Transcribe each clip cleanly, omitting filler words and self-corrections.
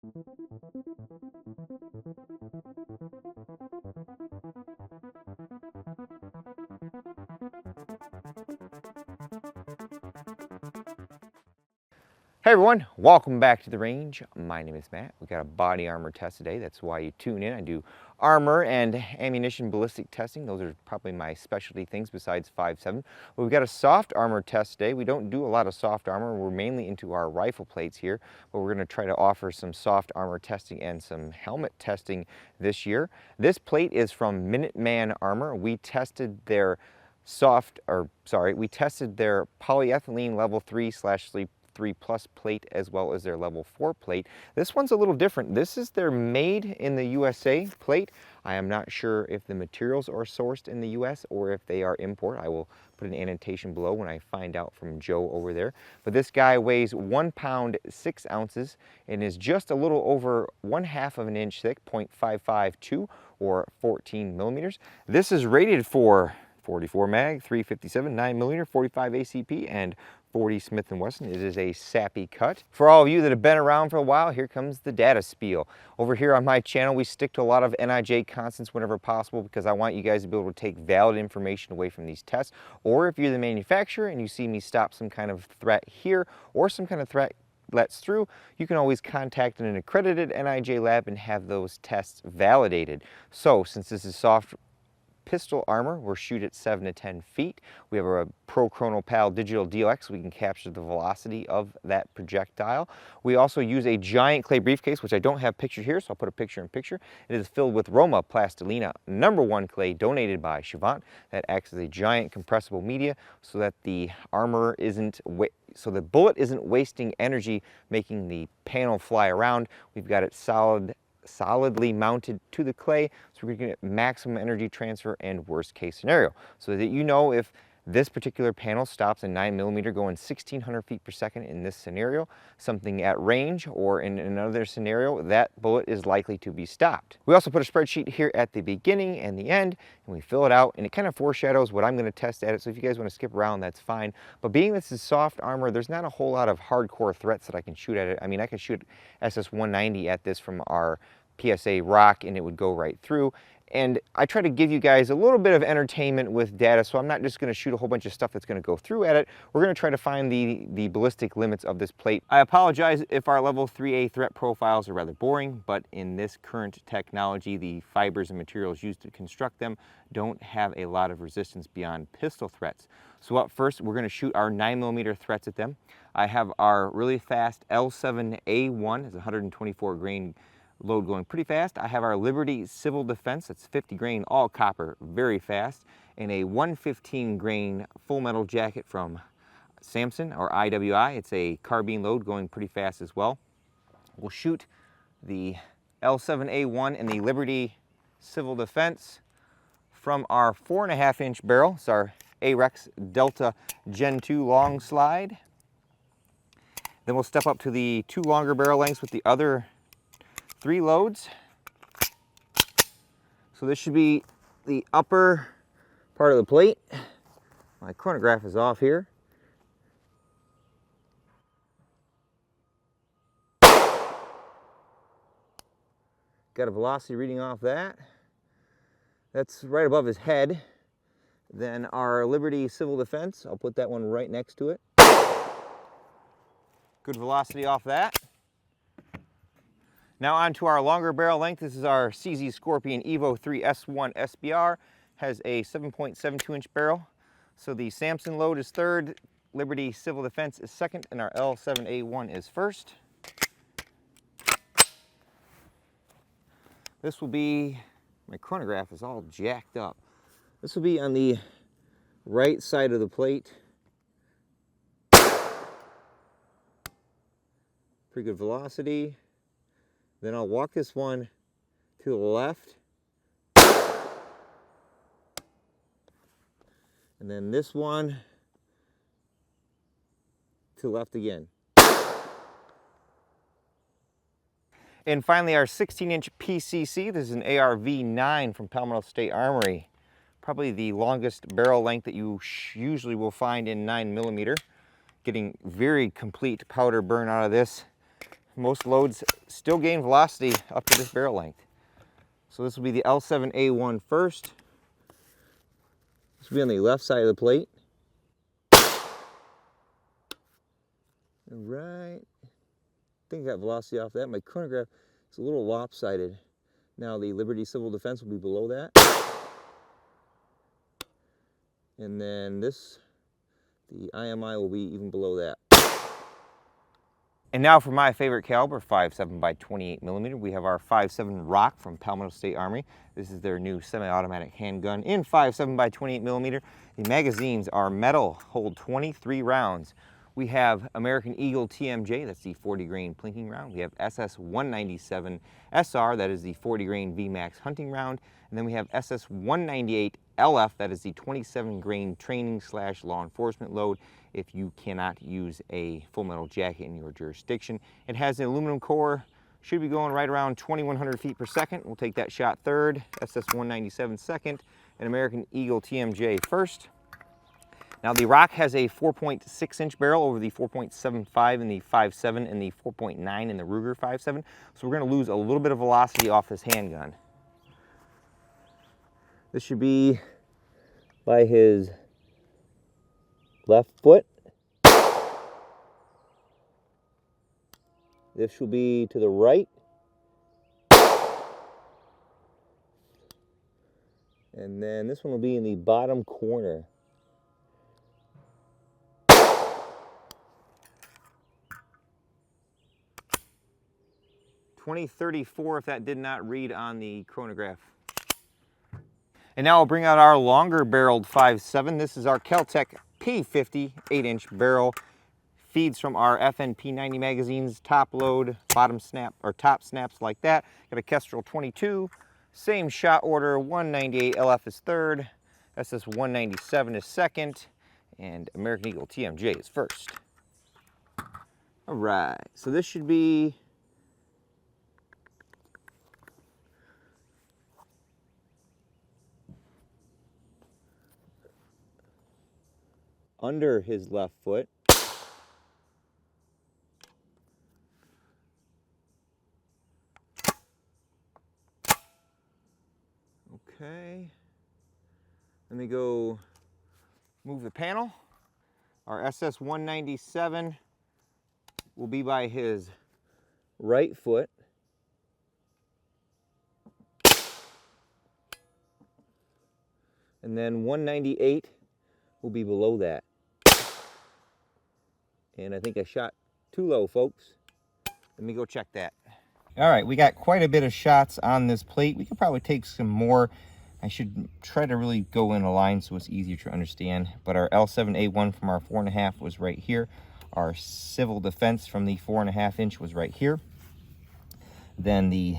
Hey everyone, welcome back to the range. My name is Matt. We got a body armor test today. That's why you tune in. I do armor and ammunition ballistic testing. Those are probably my specialty things besides 5.7. But we've got a soft armor test today. We don't do a lot of soft armor. We're mainly into our rifle plates here, but we're going to try to offer some soft armor testing and some helmet testing this year. This plate is from MinuteMan Armor. We tested their polyethylene level 3/3 plus plate as well as their level 4 plate. This one's a little different. This is their made in the USA plate. I am not sure if the materials are sourced in the US or if they are import. I will put an annotation below when I find out from Joe over there. But this guy weighs 1 pound 6 ounces and is just a little over 1/2 of an inch thick, 0.552 or 14 millimeters. This is rated for 44 mag, 357, 9mm, 45 ACP, and 40 Smith & Wesson. It is a sappy cut. For all of you that have been around for a while, here comes the data spiel. Over here on my channel, we stick to a lot of NIJ constants whenever possible because I want you guys to be able to take valid information away from these tests. Or if you're the manufacturer and you see me stop some kind of threat here or some kind of threat lets through, you can always contact an accredited NIJ lab and have those tests validated. So since this is soft pistol armor, we're shoot at 7 to 10 feet. We have a Pro Chrono Pal digital DLX, so we can capture the velocity of that projectile. We also use a giant clay briefcase, which I don't have pictured here, so I'll put a picture in picture. It is filled with Roma Plastilina #1 clay donated by Chavant. That acts as a giant compressible media so that the armor isn't the bullet isn't wasting energy making the panel fly around. We've got it solidly mounted to the clay so we can get maximum energy transfer and worst case scenario, so that you know if this particular panel stops a 9mm going 1,600 feet per second in this scenario, something at range or in another scenario, that bullet is likely to be stopped. We also put a spreadsheet here at the beginning and the end, and we fill it out, and it kind of foreshadows what I'm going to test at it, so if you guys want to skip around, that's fine. But being this is soft armor, there's not a whole lot of hardcore threats that I can shoot at it. I mean, I can shoot SS-190 at this from our PSA rock and it would go right through. And I try to give you guys a little bit of entertainment with data, so I'm not just going to shoot a whole bunch of stuff that's going to go through at it. We're going to try to find the ballistic limits of this plate. I apologize if our level 3A threat profiles are rather boring, but in this current technology, the fibers and materials used to construct them don't have a lot of resistance beyond pistol threats. So up first, we're going to shoot our 9mm threats at them. I have our really fast L7A1, it's 124 grain load going pretty fast. I have our Liberty Civil Defense, that's 50 grain all copper, very fast, and a 115 grain full metal jacket from Samson or IIIA. It's a carbine load going pretty fast as well. We'll shoot the L7A1 and the Liberty Civil Defense from our 4.5 inch barrel. It's our A-Rex Delta Gen 2 long slide. Then we'll step up to the 2 longer barrel lengths with the other 3 loads. So this should be the upper part of the plate. My chronograph is off here. Got a velocity reading off that. That's right above his head. Then our Liberty Civil Defense, I'll put that one right next to it. Good velocity off that. Now on to our longer barrel length. This is our CZ Scorpion Evo 3 S1 SBR. Has a 7.72 inch barrel. So the Samson load is third, Liberty Civil Defense is second, and our L7A1 is first. This will be, my chronograph is all jacked up. This will be on the right side of the plate. Pretty good velocity. Then I'll walk this one to the left. And then this one to the left again. And finally our 16-inch PCC. This is an AR-V9 from Palmetto State Armory. Probably the longest barrel length that you usually will find in 9mm. Getting very complete powder burn out of this. Most loads still gain velocity up to this barrel length. So this will be the L7A1 first. This will be on the left side of the plate. All right. I think I got velocity off that. My chronograph is a little lopsided. Now the Liberty Civil Defense will be below that. And then this, the IMI will be even below that. And now for my favorite caliber, 5.7 by 28 millimeter, we have our 5.7 Rock from Palmetto State Army. This is their new semi-automatic handgun in 5.7 by 28 millimeter. The magazines are metal, hold 23 rounds. We have American Eagle TMJ, that's the 40 grain plinking round. We have SS 197 SR, that is the 40 grain VMAX hunting round. And then we have SS 198 LF, that is the 27 grain training / law enforcement load if you cannot use a full metal jacket in your jurisdiction. It has an aluminum core, should be going right around 2,100 feet per second. We'll take that shot third, SS 197 second, and American Eagle TMJ first. Now the Rock has a 4.6 inch barrel over the 4.75 in the 5.7 and the 4.9 in the Ruger 5.7. So we're going to lose a little bit of velocity off this handgun. This should be by his left foot. This will be to the right. And then this one will be in the bottom corner. .2034 if that did not read on the chronograph. And now I'll bring out our longer barreled 5.7. This is our Kel-Tec P50 8-inch barrel. Feeds from our FNP 90 magazines, top load, bottom snap, or top snaps like that. Got a Kestrel 22, same shot order, 198 LF is third, SS 197 is second, and American Eagle TMJ is first. All right, so this should be under his left foot. Okay. Let me go move the panel. Our SS 197 will be by his right foot. And then 198 will be below that. And I think I shot too low, folks. Let me go check that. All right, we got quite a bit of shots on this plate. We could probably take some more. I should try to really go in a line so it's easier to understand. But our L7A1 from our 4.5 was right here. Our Civil Defense from the 4.5 inch was right here. Then the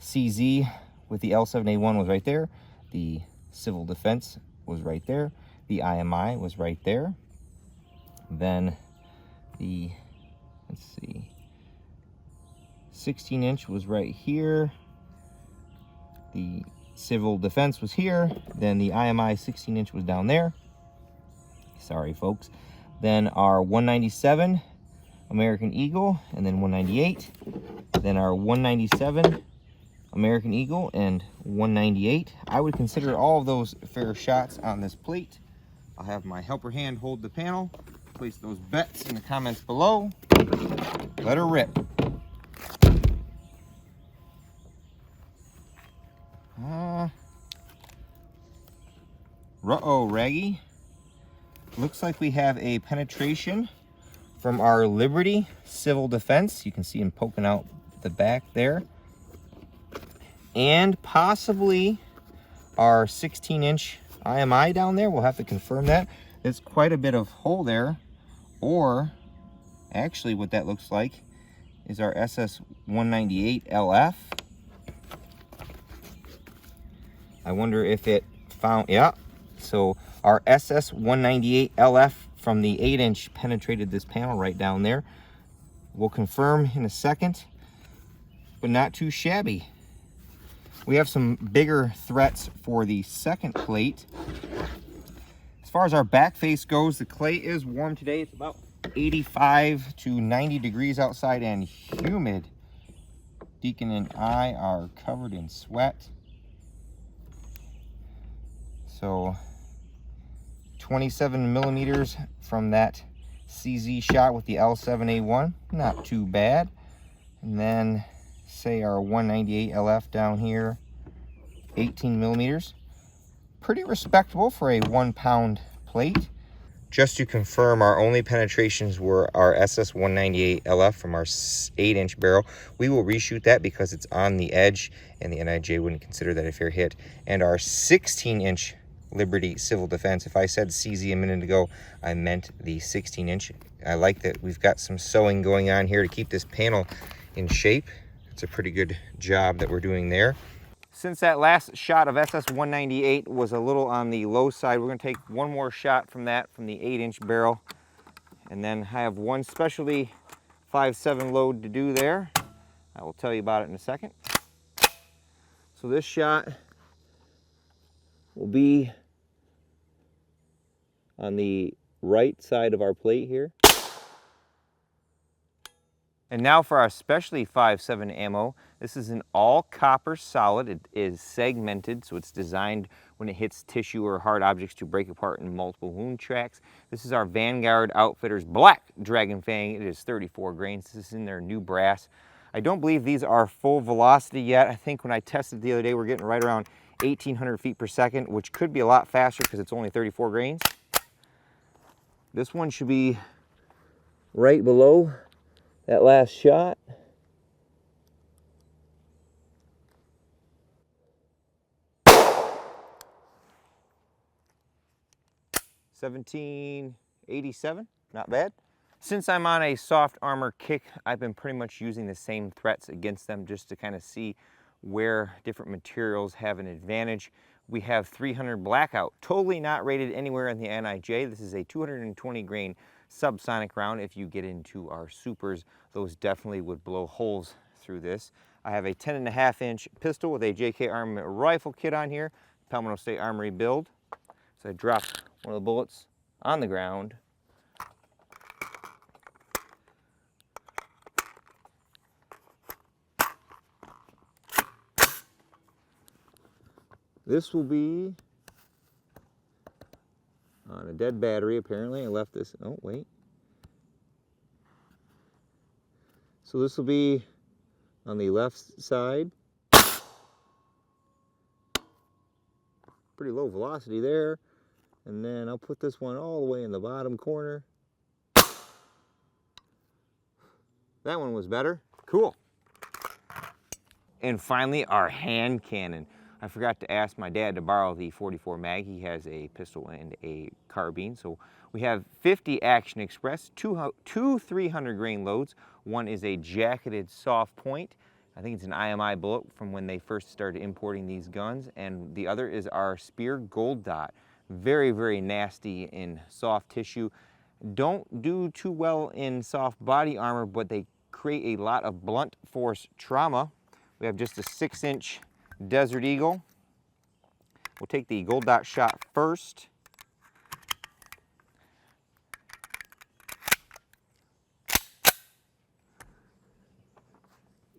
CZ with the L7A1 was right there. The Civil Defense was right there. The IMI was right there. Then the, let's see, 16 inch was right here. The Civil Defense was here. Then the IMI 16 inch was down there. Sorry, folks. Then our 197 American Eagle, and then 198. Then our 197 American Eagle and 198. I would consider all of those fair shots on this plate. I'll have my helper hand hold the panel. Place those bets in the comments below. Let her rip. Uh-oh, Raggy. Looks like we have a penetration from our Liberty Civil Defense. You can see him poking out the back there. And possibly our 16-inch IMI down there. We'll have to confirm that. There's quite a bit of hole there. Or, actually what that looks like is our SS 198 LF. I wonder if it found, yeah. So our SS 198 LF from the 8-inch penetrated this panel right down there. We'll confirm in a second, but not too shabby. We have some bigger threats for the second plate. As far as our back face goes, the clay is warm today. It's about 85 to 90 degrees outside and humid. Deacon and I are covered in sweat. So 27 millimeters from that CZ shot with the L7A1, not too bad. And then say our 198 LF down here, 18 millimeters. Pretty respectable for a 1 pound plate. Just to confirm, our only penetrations were our SS198 LF from our 8-inch barrel. We will reshoot that because it's on the edge and the NIJ wouldn't consider that a fair hit. And our 16-inch Liberty Civil Defense. If I said CZ a minute ago, I meant the 16-inch. I like that we've got some sewing going on here to keep this panel in shape. It's a pretty good job that we're doing there. Since that last shot of SS198 was a little on the low side, we're going to take one more shot from that, from the 8-inch barrel. And then I have one specialty 5.7 load to do there. I will tell you about it in a second. So this shot will be on the right side of our plate here. And now for our specialty 5.7 ammo. This is an all copper solid. It is segmented, so it's designed when it hits tissue or hard objects to break apart in multiple wound tracks. This is our Vanguard Outfitters Black Dragon Fang. It is 34 grains. This is in their new brass. I don't believe these are full velocity yet. I think when I tested the other day, we're getting right around 1,800 feet per second, which could be a lot faster because it's only 34 grains. This one should be right below that last shot. $17.87, not bad. Since I'm on a soft armor kick, I've been pretty much using the same threats against them just to kind of see where different materials have an advantage. We have 300 Blackout, totally not rated anywhere in the NIJ. This is a 220 grain subsonic round. If you get into our supers, those definitely would blow holes through this. I have a 10.5-inch pistol with a JK Armament rifle kit on here, Palmetto State Armory build. So I dropped one of the bullets on the ground. This will be on a dead battery, apparently. I left this, oh wait. So this will be on the left side. Pretty low velocity there. And then I'll put this one all the way in the bottom corner. That one was better. Cool. And finally, our hand cannon. I forgot to ask my dad to borrow the 44 mag. He has a pistol and a carbine. So we have 50 Action Express, two 300 grain loads. One is a jacketed soft point. I think it's an IMI bullet from when they first started importing these guns. And the other is our Spear Gold Dot. Very, very nasty in soft tissue. Don't do too well in soft body armor, but they create a lot of blunt force trauma. We have just a 6-inch Desert Eagle. We'll take the Gold Dot shot first.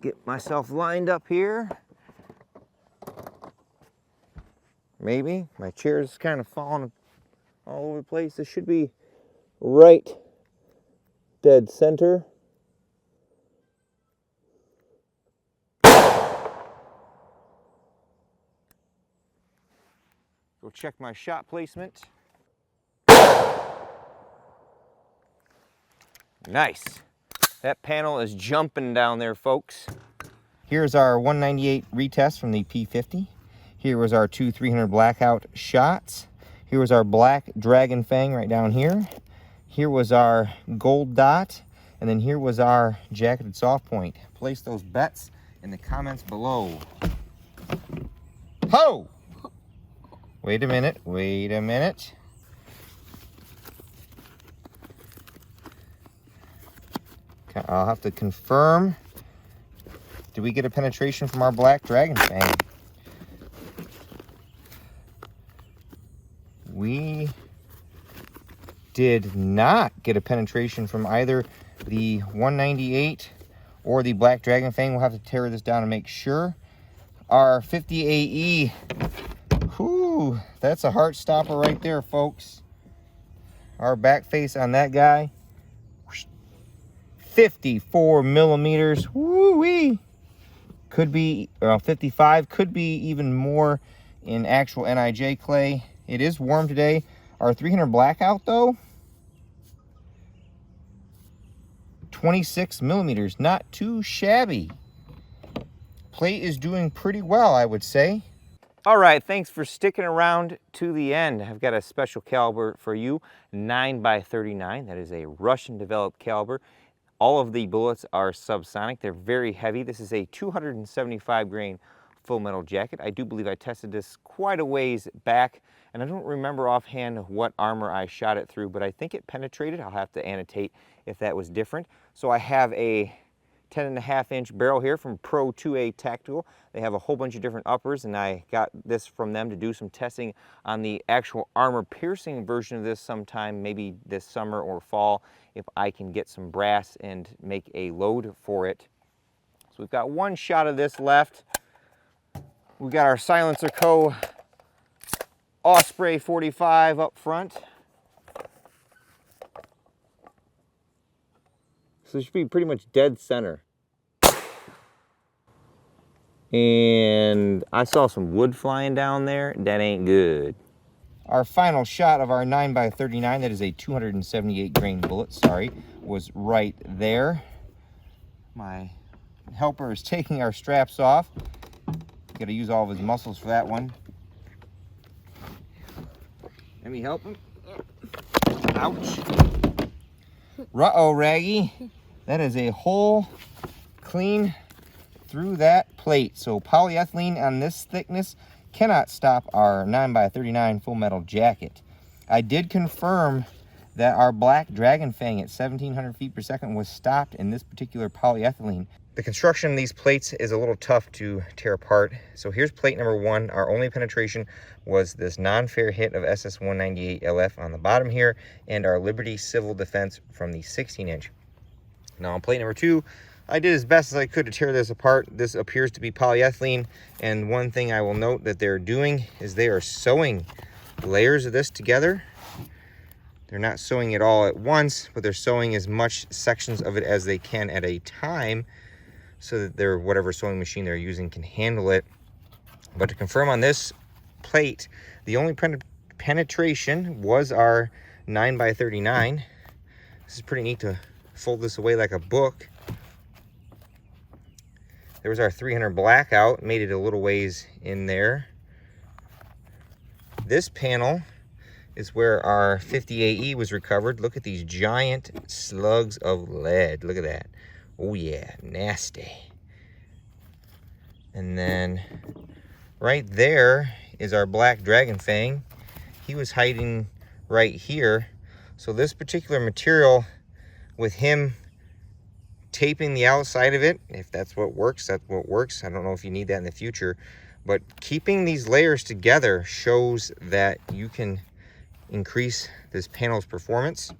Get myself lined up here. Maybe. My chair's kind of falling all over the place. This should be right dead center. Go check my shot placement. Nice. That panel is jumping down there, folks. Here's our 198 retest from the P50. Here was our two 300 Blackout shots. Here was our Black Dragon Fang right down here. Here was our Gold Dot. And then here was our jacketed soft point. Place those bets in the comments below. Ho! Wait a minute, wait a minute. I'll have to confirm. Did we get a penetration from our Black Dragon Fang? We did not get a penetration from either the 198 or the Black Dragon Fang. We'll have to tear this down to make sure. Our 50AE, whew, that's a heart stopper right there, folks. Our back face on that guy, 54 millimeters. Woo-wee. Could be 55, could be even more in actual NIJ clay. It is warm today. Our 300 blackout though, 26 millimeters, not too shabby. Plate is doing pretty well, I would say. All right, thanks for sticking around to the end. I've got a special caliber for you, 9x39. That is a Russian-developed caliber. All of the bullets are subsonic. They're very heavy. This is a 275 grain full metal jacket. I do believe I tested this quite a ways back, and I don't remember offhand what armor I shot it through, but I think it penetrated. I'll have to annotate if that was different. So I have a 10.5-inch barrel here from Pro 2A Tactical. They have a whole bunch of different uppers, and I got this from them to do some testing on the actual armor piercing version of this sometime, maybe this summer or fall, if I can get some brass and make a load for it. So we've got one shot of this left. We've got our Silencer Co. Osprey 45 up front. So it should be pretty much dead center. And I saw some wood flying down there. That ain't good. Our final shot of our 9x39, that is a 278 grain bullet, sorry, was right there. My helper is taking our straps off. Got to use all of his muscles for that one. Let me help him. Ouch. Ruh-oh, Raggy. That is a hole clean through that plate. So polyethylene on this thickness cannot stop our 9x39 full metal jacket. I did confirm that our Black Dragon Fang at 1700 feet per second was stopped in this particular polyethylene. The construction of these plates is a little tough to tear apart. So here's plate number one. Our only penetration was this non-fair hit of SS198 LF on the bottom here, and our Liberty Civil Defense from the 16-inch. Now on plate number two, I did as best as I could to tear this apart. This appears to be polyethylene, and one thing I will note that they're doing is they are sewing layers of this together. They're not sewing it all at once, but they're sewing as much sections of it as they can at a time, so that their whatever sewing machine they're using can handle it. But to confirm on this plate, the only penetration was our 9x39. This is pretty neat to fold this away like a book. There was our 300 blackout, made it a little ways in there. This panel is where our 50AE was recovered. Look at these giant slugs of lead. Look at that. Oh yeah, nasty. And then right there is our Black Dragon Fang. He was hiding right here. So this particular material, with him taping the outside of it, if that's what works, that's what works. I don't know if you need that in the future, but keeping these layers together shows that you can increase this panel's performance.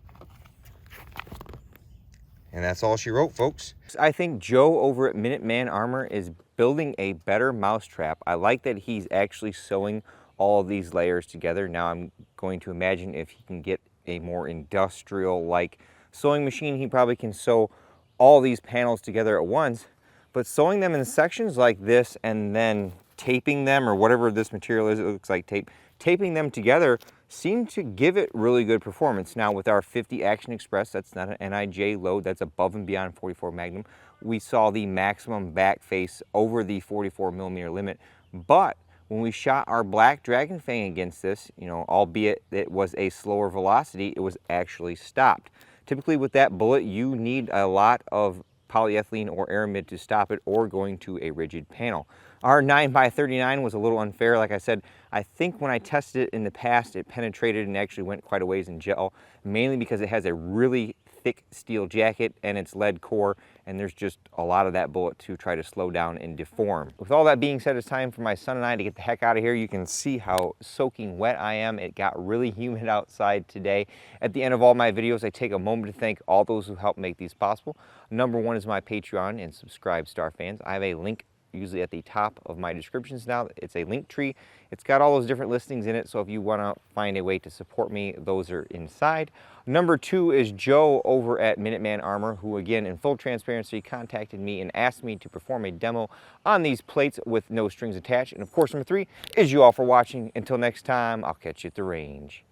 And that's all she wrote, folks. I think Joe over at MinuteMan Armor is building a better mousetrap. I like that he's actually sewing all of these layers together. Now I'm going to imagine if he can get a more industrial-like sewing machine, he probably can sew all these panels together at once. But sewing them in sections like this and then taping them, or whatever this material is, it looks like tape, taping them together seemed to give it really good performance. Now with our 50 Action Express, that's not an NIJ load, that's above and beyond 44 Magnum. We saw the maximum back face over the 44 millimeter limit, but when we shot our Black Dragon Fang against this, you know, albeit it was a slower velocity, it was actually stopped. Typically with that bullet, you need a lot of polyethylene or aramid to stop it, or going to a rigid panel. Our 9x39 was a little unfair. Like I said, I think when I tested it in the past, it penetrated and actually went quite a ways in gel, mainly because it has a really thick steel jacket and its lead core, and there's just a lot of that bullet to try to slow down and deform. With all that being said, it's time for my son and I to get the heck out of here. You can see how soaking wet I am. It got really humid outside today. At the end of all my videos, I take a moment to thank all those who helped make these possible. Number one is my Patreon and subscribe star fans. I have a link usually at the top of my descriptions now. It's a link tree. It's got all those different listings in it, so if you want to find a way to support me, those are inside. Number two is Joe over at MinuteMan Armor, who again, in full transparency, contacted me and asked me to perform a demo on these plates with no strings attached. And of course, number three is you all for watching. Until next time, I'll catch you at the range.